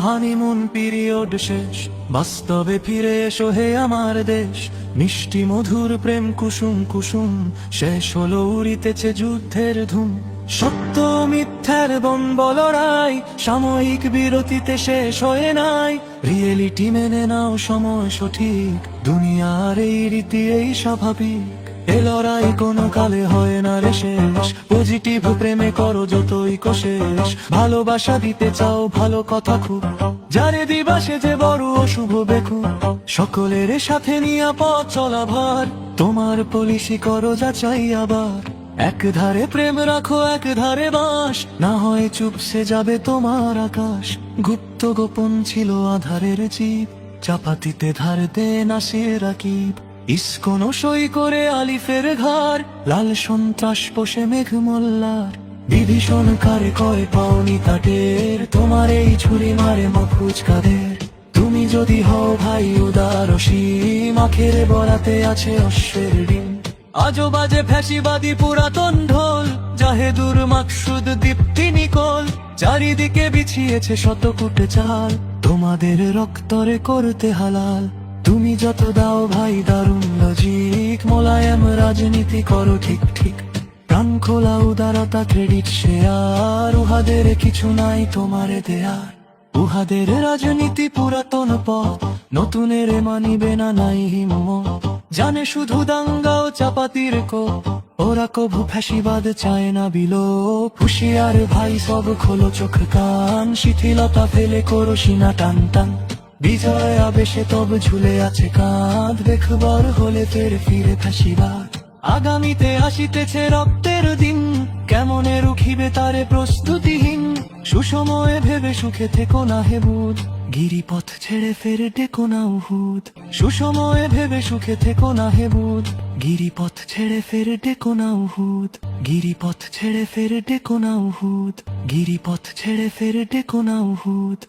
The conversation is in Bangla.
হানিমুন পিরিয়ড শেষ, বাস্তবে ফিরে এসো হে আমার দেশ। মিষ্টি মধুর প্রেম কুসুম কুসুম, শেষ হলো উড়িতেছে যুদ্ধের ধুম। সত্য মিথ্যার বল রাই, সাময়িক বিরতিতে শেষ হয়ে নাই। রিয়েলিটি মেনে নাও, সময় সঠিক, দুনিয়ার এই রীতি এই স্বাভাবিক। এ লড়াই কোনো কালে হয় না রে শেষ, পজিটিভ প্রেমে করো যতই কোশেষ। ভালোবাসা দিতে চাও, ভালো কথা খুব, যারে দিবা সে যে বড় অশুভ বেকু। সকলের সাথে নিয়া পথ চলা ভার, তোমার পলিসি করো যাচাই আবার। এক ধারে প্রেম রাখো, এক ধারে বাস, না হয় চুপসে যাবে তোমার আকাশ। গুপ্ত গোপন ছিল আধারের জীব, চাপাতিতে ধার দে নাসির রাকিব। ইস্কন সই করে আলিফের ঘর, লাল সন্ত্রাস পোষে মেঘ মোল্লার। বিভীষণ কারে কয় পাওনি তাটের, তোমার এই ছুরি মারে মফুজ কাদের। তুমি যদি হও ভাই উদার অসীম, আখেরে বরাতে আছে অশ্বের ডিম। আজো বাজে ফ্যাসিবাদী পুরাতন ঢোল, জাহেদুর মাকসুদ দীপ্তি নিকোল। চারিদিকে বিছিয়েছে শতকুটে চাল, তোমাদের রক্তরে করতে হালাল। তুমি যত দাও ভাই দারুণ লজিক, মোলায়েম রাজনীতি করো ঠিক ঠিক। প্রাণ খোলা উদারতা ক্রেডিট শেয়ার, উহাদের কিছু নাই তোমারে দেয়ার। উহাদের রাজনীতি পুরাতন পথ, নতুনের মানিবে না নাই হিম্মত। জানে শুধু দাঙ্গা ও চাপাতির কোপ, ওরা কভু ফ্যাসিবাদ চায় না বিলোপ। হুশিয়ার ভাই সব খোলো চোখ কান, শিথিলতা ফেলে করো সিনা টান টান। বিজয় আবেশে তব ঝুলে আছে কাঁধ, দেখবার হলে ফের ফিরে ফ্যাসিবাদ। আগামীতে আসিতেছে রক্তের দিন, কেমনে রুখিবে তারে প্রস্তুতিহীন। সুসময়ে ভেবে সুখে থেকো না হে বুধ, গিরিপথ ছেড়ে ফের ডেকো না উহুদ। সুসময়ে ভেবে সুখে থেকো না হে বুধ, গিরিপথ ছেড়ে ফের ডেকো না উহুদ। গিরিপথ ছেড়ে ফের ডেকো না উহুদ, গিরিপথ ছেড়ে ফের ডেকো না উহুদ।